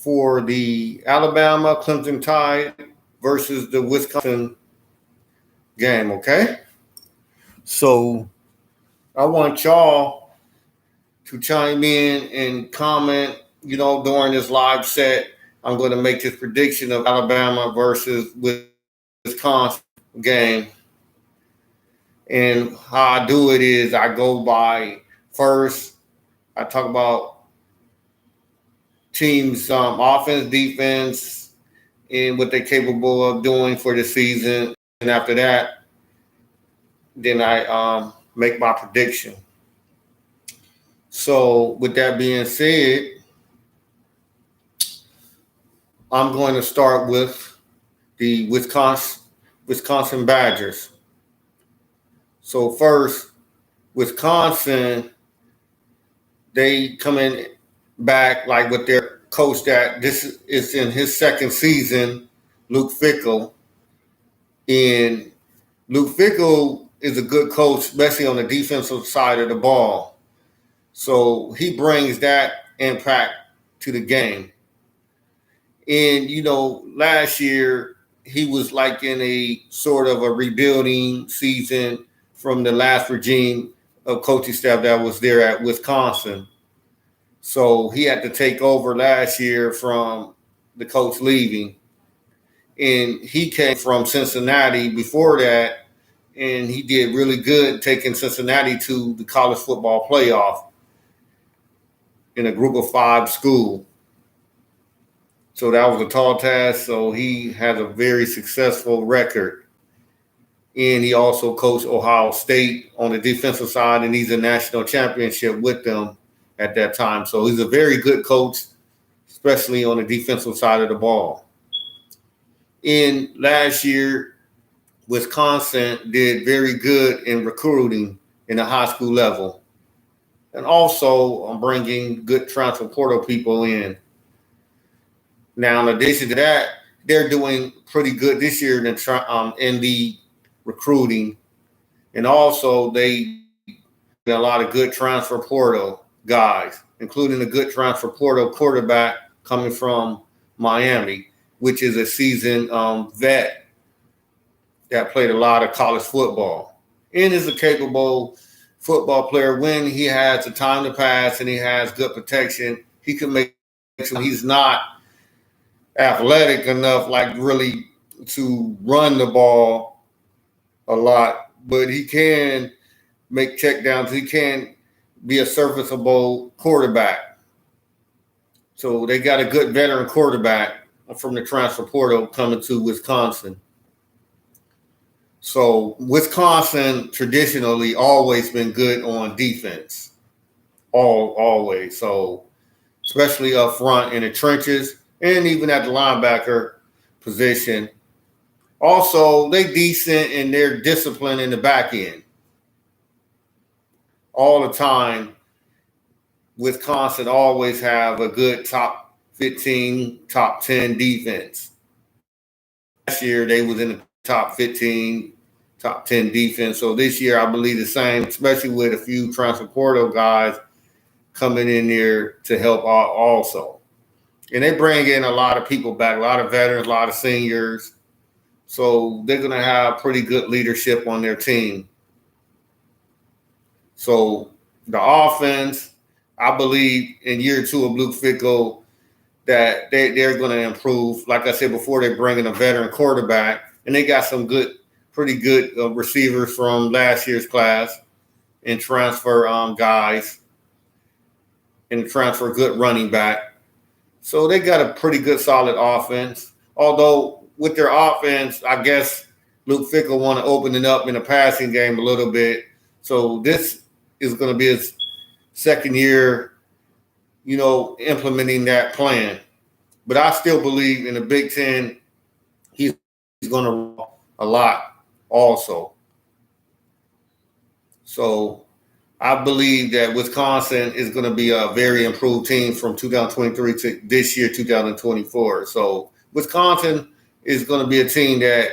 for the Alabama Clemson Tide versus the Wisconsin game, okay? So I want y'all to chime in and comment, during this live set. I'm going to make this prediction of Alabama versus Wisconsin game. And how I do it is I go by first, I talk about teams' offense, defense, and what they're capable of doing for the season. And after that, then I make my prediction. So with that being said, I'm going to start with the Wisconsin Badgers. So first, Wisconsin, they come in back like with their coach that this is in his second season, Luke Fickell. And Luke Fickell is a good coach, especially on the defensive side of the ball. So he brings that impact to the game. And, last year he was like in a sort of a rebuilding season from the last regime of coaching staff that was there at Wisconsin. So he had to take over last year from the coach leaving. And he came from Cincinnati before that, and he did really good taking Cincinnati to the college football playoff in a group of 5 school. So that was a tall task. So he has a very successful record. And he also coached Ohio State on the defensive side, and he's a national championship with them at that time. So he's a very good coach, especially on the defensive side of the ball. In last year, Wisconsin did very good in recruiting in the high school level. And also, I'm bringing good transfer portal people in. Now, in addition to that, they're doing pretty good this year in the recruiting. And also, they got a lot of good transfer portal guys, including a good transfer portal quarterback coming from Miami, which is a seasoned vet that played a lot of college football and is a capable football player. When he has the time to pass and he has good protection, he can make sure he's not athletic enough, like really to run the ball a lot, but he can make checkdowns. He can be a serviceable quarterback. So they got a good veteran quarterback from the transfer portal coming to Wisconsin. So Wisconsin traditionally always been good on defense, always. So especially up front in the trenches and even at the linebacker position. Also, they decent in their discipline in the back end. All the time, Wisconsin always have a good top 15, top 10 defense. Last year, they was in the top 15, top 10 defense. So this year, I believe the same, especially with a few transfer portal guys coming in there to help out also. And they bring in a lot of people back, a lot of veterans, a lot of seniors. So they're going to have pretty good leadership on their team. So the offense, I believe in year 2 of Luke Fickell that they're going to improve. Like I said before, they're bringing a veteran quarterback, and they got some pretty good receivers from last year's class and transfer guys and transfer good running back. So they got a pretty good, solid offense. Although with their offense, I guess Luke Fickell want to open it up in the passing game a little bit. So this is going to be his second year, implementing that plan. But I still believe in the Big Ten, he's going to run a lot also. So I believe that Wisconsin is going to be a very improved team from 2023 to this year, 2024. So Wisconsin is going to be a team that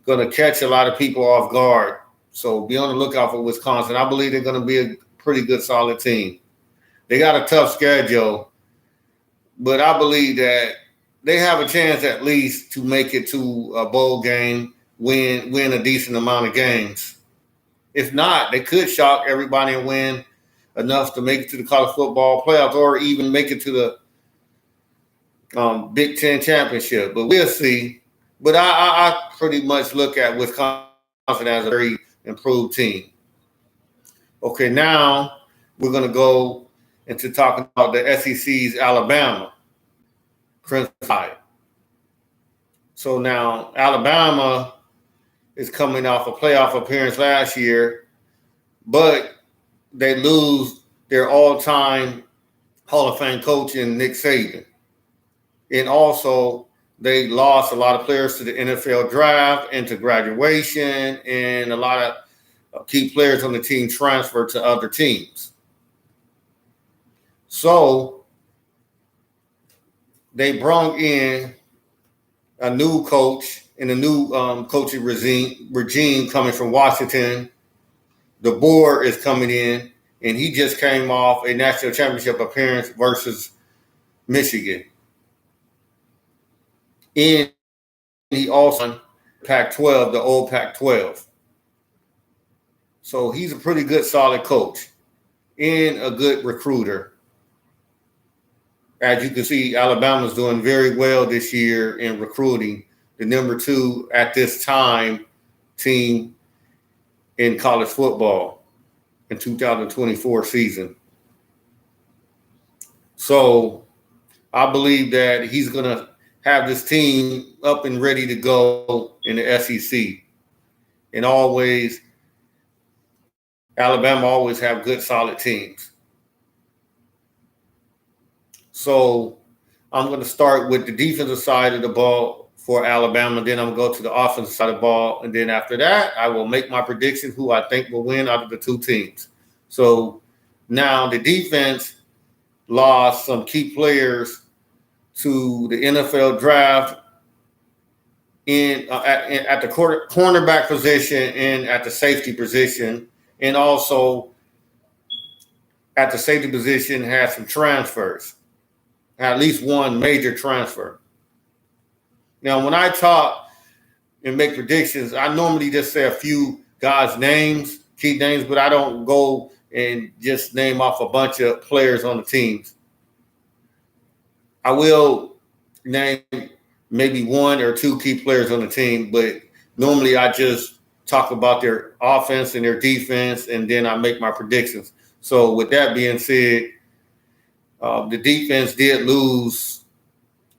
going to catch a lot of people off guard. So be on the lookout for Wisconsin. I believe they're going to be a pretty good, solid team. They got a tough schedule but I believe that they have a chance at least to make it to a bowl game, win a decent amount of games. If not, they could shock everybody and win enough to make it to the college football playoffs or even make it to the Big Ten championship. But we'll see. But I pretty much look at Wisconsin as a very improved team. Okay, now we're going to go into talking about the SEC's Alabama Crimson Tide. So now Alabama is coming off a playoff appearance last year, but they lose their all-time Hall of Fame coach in Nick Saban. And also, they lost a lot of players to the NFL draft and to graduation, and a lot of key players on the team transferred to other teams. So they brought in a new coach and a new coaching regime coming from Washington. The board is coming in, and he just came off a national championship appearance versus Michigan. And he also Pac-12, the old Pac-12. So he's a pretty good, solid coach and a good recruiter. As you can see, Alabama's doing very well this year in recruiting. The number 2 at this time team in college football in 2024 season. So I believe that he's going to have this team up and ready to go in the SEC. And Alabama always have good, solid teams. So I'm going to start with the defensive side of the ball for Alabama. Then I'm going to go to the offensive side of the ball. And then after that, I will make my prediction who I think will win out of the two teams. So now the defense lost some key players to the NFL draft at the cornerback position and at the safety position. And also at the safety position had some transfers, at least one major transfer. Now, when I talk and make predictions, I normally just say a few guys' names, key names, but I don't go and just name off a bunch of players on the teams. I will name maybe one or two key players on the team, but normally I just talk about their offense and their defense, and then I make my predictions. So with that being said, the defense did lose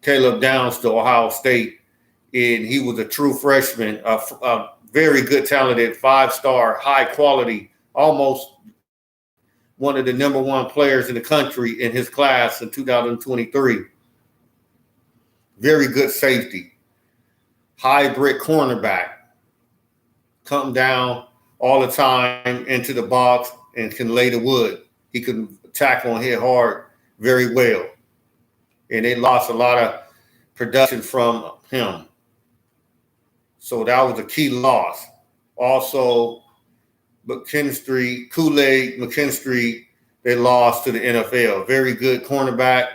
Caleb Downs to Ohio State, and he was a true freshman, a very good, talented, 5-star, high quality, almost one of the number 1 players in the country in his class in 2023. Very good safety, hybrid cornerback, come down all the time into the box and can lay the wood. He can tackle and hit hard very well. And they lost a lot of production from him. So that was a key loss. Also, Kool-Aid McKinstry, they lost to the NFL. Very good cornerback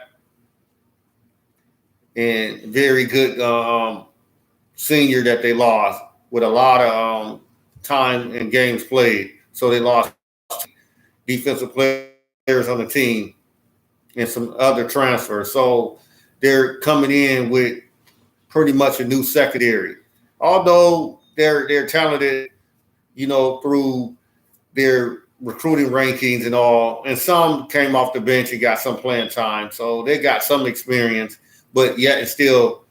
and very good senior that they lost with a lot of time and games played. So they lost defensive players on the team and some other transfers. So they're coming in with pretty much a new secondary. Although they're talented, through their recruiting rankings and all, and some came off the bench and got some playing time. So they got some experience, but yet they still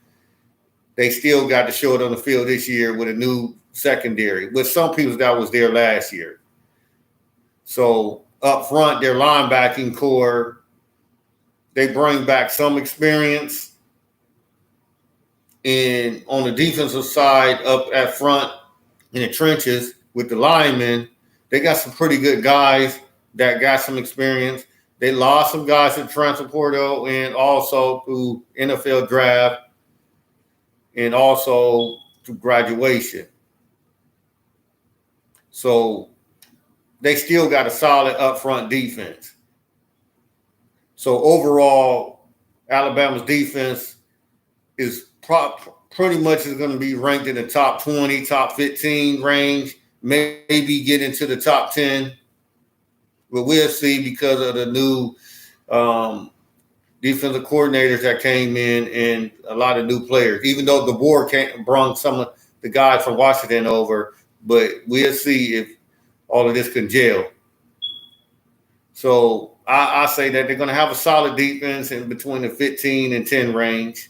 got to show it on the field this year with a new secondary, with some people that was there last year. So up front, their linebacking core, they bring back some experience. And on the defensive side, up at front in the trenches with the linemen, they got some pretty good guys that got some experience. They lost some guys to the transfer portal and also through NFL draft and also through graduation. So they still got a solid up front defense. So overall, Alabama's defense is pretty much is going to be ranked in the top 20, top 15 range, maybe get into the top 10. But we'll see because of the new defensive coordinators that came in and a lot of new players. Even though the board brought some of the guys from Washington over, but we'll see if all of this can gel. So I say that they're going to have a solid defense in between the 15 and 10 range.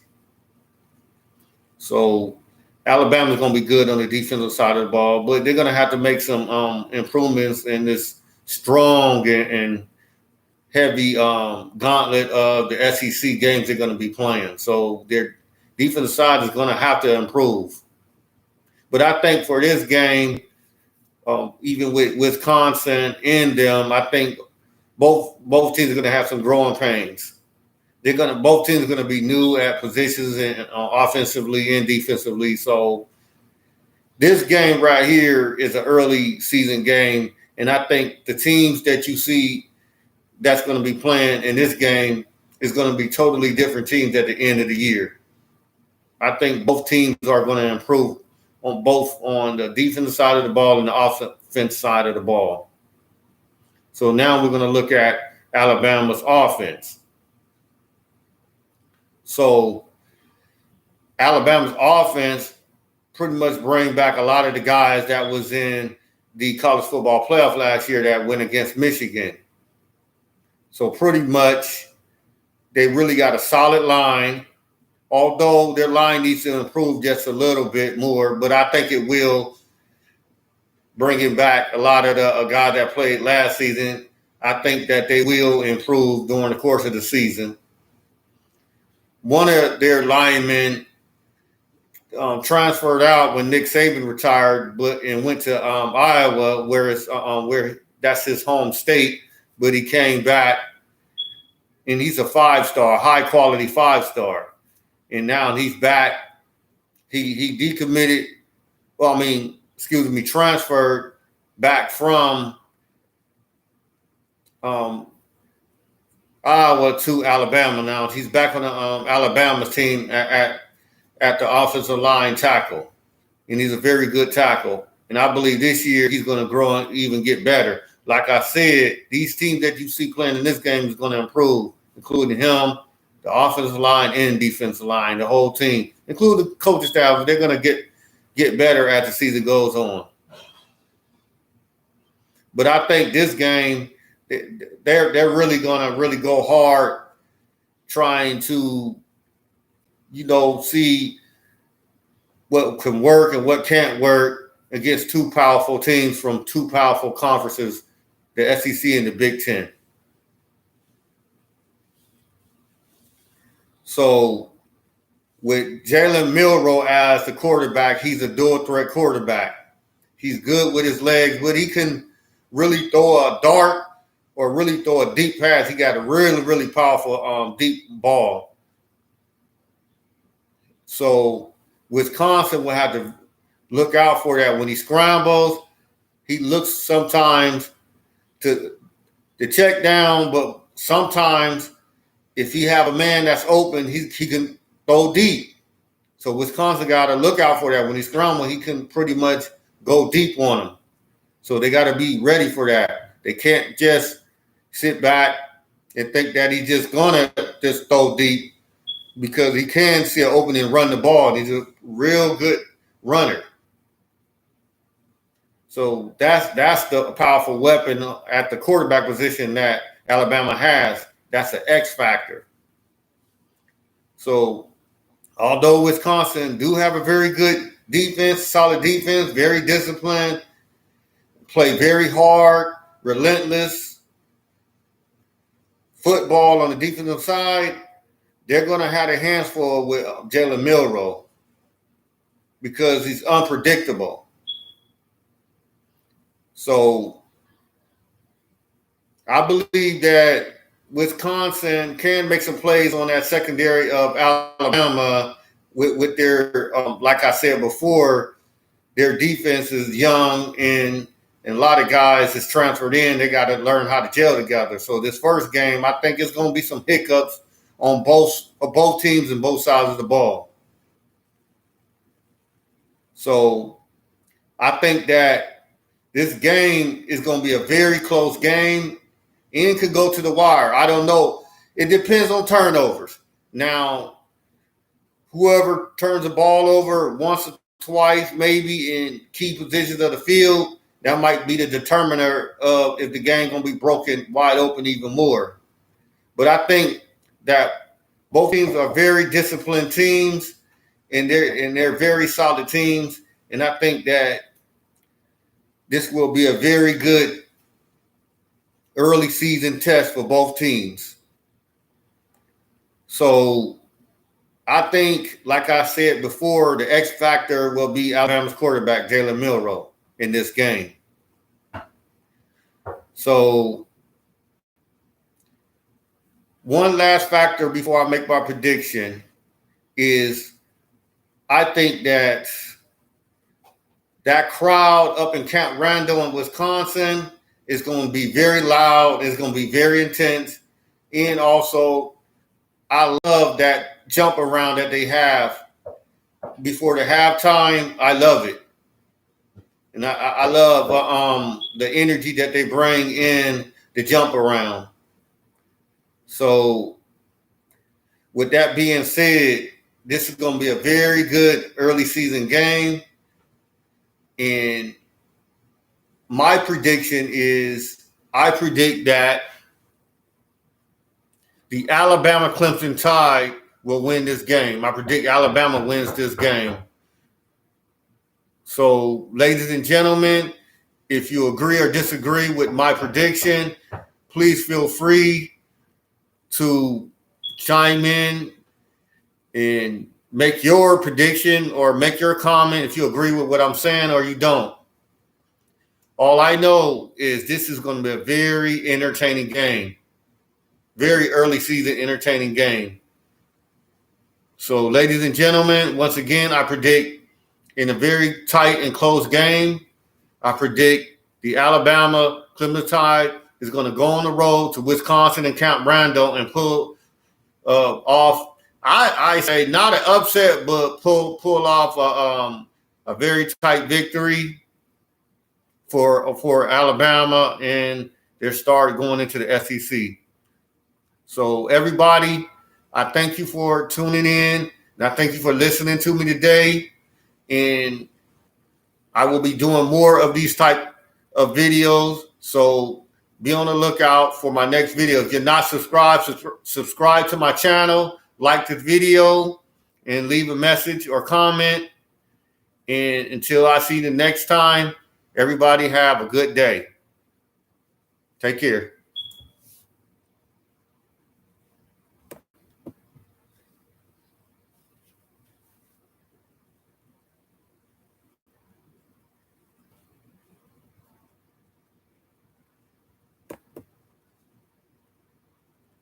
So Alabama's going to be good on the defensive side of the ball, but they're going to have to make some improvements in this strong and heavy gauntlet of the SEC games they're going to be playing. So their defensive side is going to have to improve. But I think for this game, even with Wisconsin in them, I think both teams are going to have some growing pains. Both teams are going to be new at positions and offensively and defensively. So this game right here is an early season game, and I think the teams that you see that's going to be playing in this game is going to be totally different teams at the end of the year. I think both teams are going to improve on the defensive side of the ball and the offense side of the ball. So now we're going to look at Alabama's offense. So Alabama's offense pretty much bring back a lot of the guys that was in the college football playoff last year that went against Michigan. So pretty much they really got a solid line, although their line needs to improve just a little bit more, but I think it will bringing back a lot of the guys that played last season. I think that they will improve during the course of the season. One of their linemen transferred out when Nick Saban retired, and went to Iowa, where that's his home state. But he came back, and he's a 5-star, high-quality 5-star. And now he's back. He decommitted. Transferred back from Iowa to Alabama. Now he's back on the Alabama's team at the offensive line tackle, and he's a very good tackle. And I believe this year he's going to grow and even get better. Like I said, these teams that you see playing in this game is going to improve, including him, the offensive line and defensive line, the whole team, including the coaching staff. They're going to get better as the season goes on. But I think this game, they're really going to really go hard trying to, see what can work and what can't work against two powerful teams from two powerful conferences, the SEC and the Big Ten. So with Jalen Milroe as the quarterback, he's a dual threat quarterback. He's good with his legs, but he can really throw a dart or really throw a deep pass. He got a really, really powerful deep ball. So Wisconsin will have to look out for that. When he scrambles, he looks sometimes to check down, but sometimes if he have a man that's open, he can throw deep. So Wisconsin got to look out for that. When he scrambles, he can pretty much go deep on him. So they got to be ready for that. They can't just sit back and think that he's just going to just throw deep, because he can see an opening and run the ball. He's a real good runner. So that's the powerful weapon at the quarterback position that Alabama has. That's an X factor. So although Wisconsin do have a very good defense, solid defense, very disciplined, play very hard, relentless football on the defensive side, they're going to have their hands full with Jalen Milroe because he's unpredictable. So I believe that Wisconsin can make some plays on that secondary of Alabama with their, like I said before, their defense is young and a lot of guys is transferred in. They got to learn how to gel together. So this first game, I think it's going to be some hiccups on both teams and both sides of the ball. So I think that this game is going to be a very close game and could go to the wire. I don't know. It depends on turnovers. Now, whoever turns the ball over once or twice, maybe in key positions of the field, that might be the determiner of if the game's going to be broken wide open even more. But I think that both teams are very disciplined teams, and they're very solid teams. And I think that this will be a very good early season test for both teams. So I think, like I said before, the X factor will be Alabama's quarterback, Jalen Milroe, in this game. So one last factor before I make my prediction is I think that crowd up in Camp Randall in Wisconsin is going to be very loud. It's going to be very intense. And also, I love that jump around that they have before the halftime. I love it. And I love the energy that they bring in the jump around. So with that being said, this is going to be a very good early season game. And my prediction is I predict that the Alabama-Clemson Tide will win this game. I predict Alabama wins this game. So, ladies and gentlemen, if you agree or disagree with my prediction, please feel free to chime in and make your prediction or make your comment if you agree with what I'm saying or you don't. All I know is this is going to be a very entertaining game. Very early season entertaining game. So, ladies and gentlemen, once again, I predict in a very tight and close game, I predict the Alabama-Clemson Tide is going to go on the road to Wisconsin and Camp Randall and pull off. I say not an upset, but pull off a very tight victory for Alabama and their start going into the SEC. So everybody, I thank you for tuning in. And I thank you for listening to me today. And I will be doing more of these type of videos. So be on the lookout for my next video. If you're not subscribed, subscribe to my channel, like this video, and leave a message or comment. And until I see you the next time, everybody have a good day. Take care.